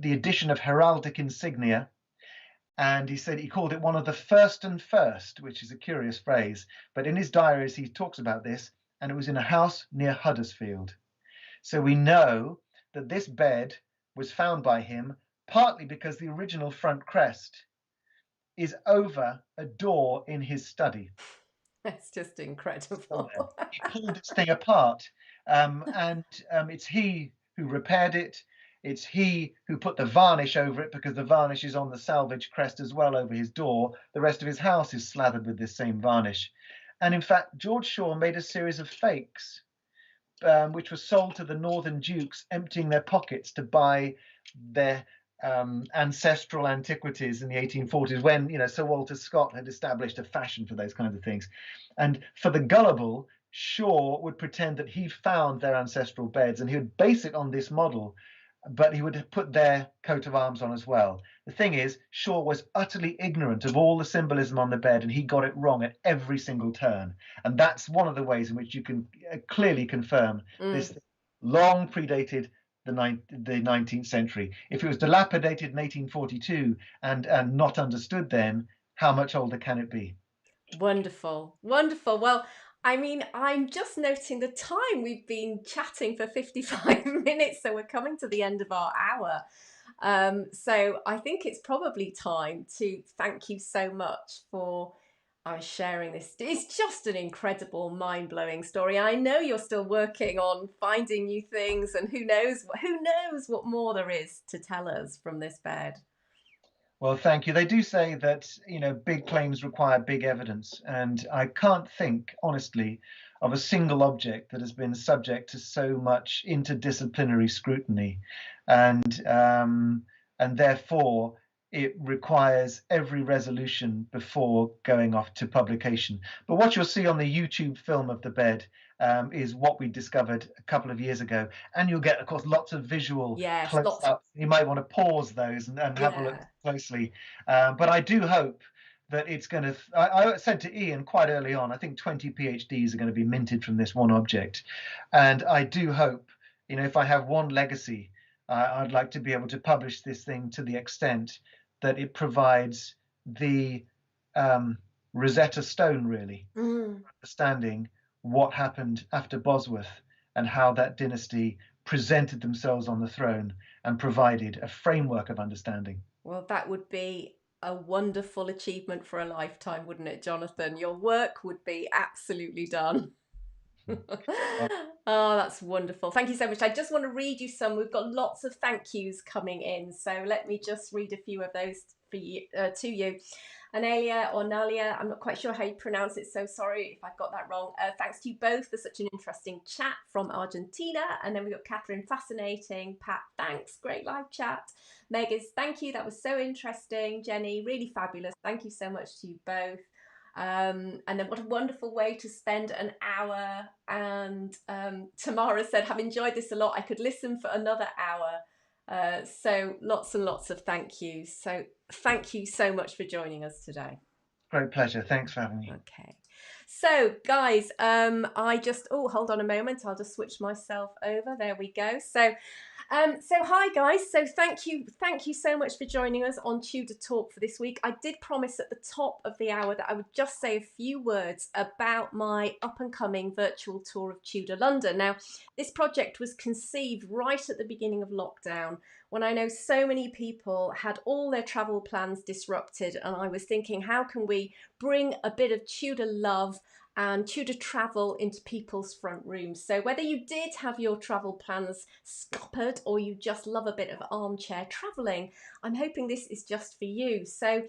the addition of heraldic insignia. And he said he called it one of the first, which is a curious phrase. But in his diaries, he talks about this, and it was in a house near Huddersfield. So we know that this bed was found by him partly because the original front crest is over a door in his study. That's just incredible. He pulled this thing apart, and it's he who repaired it. It's he who put the varnish over it, because the varnish is on the salvage crest as well over his door. The rest of his house is slathered with this same varnish. And in fact, George Shaw made a series of fakes, which were sold to the Northern Dukes, emptying their pockets to buy their ancestral antiquities in the 1840s, when Sir Walter Scott had established a fashion for those kinds of things. And for the gullible, Shaw would pretend that he found their ancestral beds and he would base it on this model, but he would put their coat of arms on as well. The thing is, Shaw was utterly ignorant of all the symbolism on the bed, and he got it wrong at every single turn. And that's one of the ways in which you can clearly confirm this long predated the 19th century. If it was dilapidated in 1842 and not understood then, how much older can it be? Wonderful, wonderful. Well, I mean, I'm just noting the time. We've been chatting for 55 minutes, so we're coming to the end of our hour. So I think it's probably time to thank you so much for sharing this. It's just an incredible, mind-blowing story. I know you're still working on finding new things, and who knows what more there is to tell us from this bed. Well, thank you. They do say that, big claims require big evidence. And I can't think, honestly, of a single object that has been subject to so much interdisciplinary scrutiny. And and therefore it requires every resolution before going off to publication. But what you'll see on the YouTube film of the bed is what we discovered a couple of years ago, and you'll get, of course, lots of visual Yes, lots. close-ups. You might want to pause those and have a look Yeah. closely. But I do hope that it's going to. I said to Ian quite early on, I think 20 PhDs are going to be minted from this one object, and I do hope, if I have one legacy, I'd like to be able to publish this thing to the extent that it provides the Rosetta Stone, really, understanding what happened after Bosworth and how that dynasty presented themselves on the throne and provided a framework of understanding. Well, that would be a wonderful achievement for a lifetime, wouldn't it, Jonathan? Your work would be absolutely done. Well, Oh, that's wonderful. Thank you so much. I just want to read you some. We've got lots of thank yous coming in. So let me just read a few of those for you, to you. Analia or Nalia, I'm not quite sure how you pronounce it, so sorry if I've got that wrong. Thanks to you both for such an interesting chat from Argentina. And then we've got Catherine, fascinating. Pat, thanks, great live chat. Meg is, thank you, that was so interesting. Jenny, really fabulous. Thank you so much to you both. And then what a wonderful way to spend an hour. And Tamara said, have enjoyed this a lot. I could listen for another hour. So lots and lots of thank yous. So thank you so much for joining us today. great pleasure. Thanks for having me. Okay. So guys, hold on a moment. I'll just switch myself over. There we go. So hi guys. So thank you so much for joining us on Tudor Talk for this week. I did promise at the top of the hour that I would just say a few words about my up and coming virtual tour of Tudor London. Now, this project was conceived right at the beginning of lockdown, when I know so many people had all their travel plans disrupted, and I was thinking, how can we bring a bit of Tudor love and Tudor travel into people's front rooms? So whether you did have your travel plans scuppered or you just love a bit of armchair travelling, I'm hoping this is just for you. So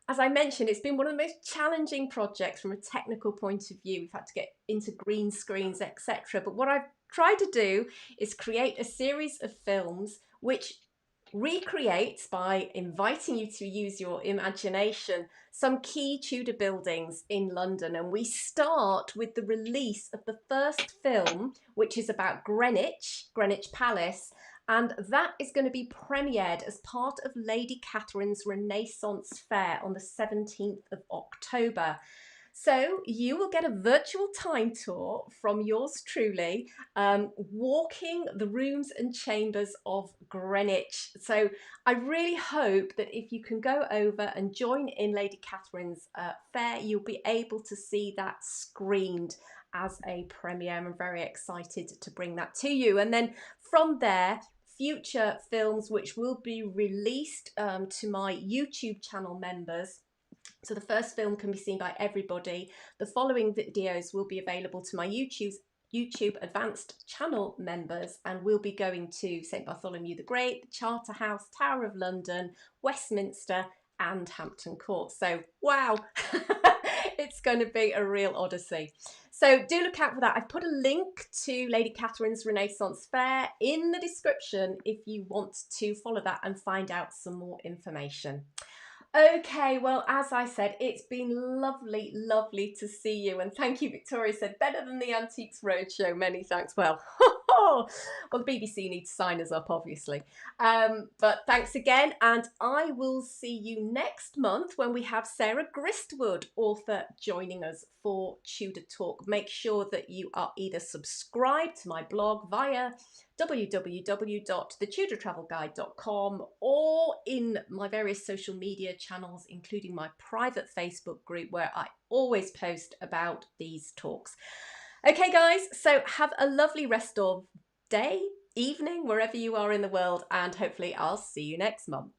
as I mentioned, it's been one of the most challenging projects from a technical point of view. We've had to get into green screens, etc. But what I've tried to do is create a series of films which recreates, by inviting you to use your imagination, some key Tudor buildings in London. And we start with the release of the first film, which is about Greenwich Palace. And that is going to be premiered as part of Lady Catherine's Renaissance Fair on the 17th of October. So you will get a virtual time tour from yours truly, walking the rooms and chambers of Greenwich. So I really hope that if you can go over and join in Lady Catherine's fair, you'll be able to see that screened as a premiere. I'm very excited to bring that to you. And then from there, future films which will be released to my YouTube channel members. So the first film can be seen by everybody. The following videos will be available to my YouTube Advanced channel members, and we'll be going to St Bartholomew the Great, the Charterhouse, Tower of London, Westminster and Hampton Court. So wow, it's going to be a real odyssey. So do look out for that. I've put a link to Lady Catherine's Renaissance Fair in the description if you want to follow that and find out some more information. Okay, well, as I said, it's been lovely, lovely to see you. And thank you, Victoria said, better than the Antiques Roadshow. Many thanks. Well, well, the BBC needs to sign us up, obviously. But thanks again. And I will see you next month when we have Sarah Gristwood, author, joining us for Tudor Talk. Make sure that you are either subscribed to my blog via www.thetudortravelguide.com or in my various social media channels, including my private Facebook group where I always post about these talks. Okay guys, so have a lovely rest of day, evening, wherever you are in the world, and hopefully I'll see you next month.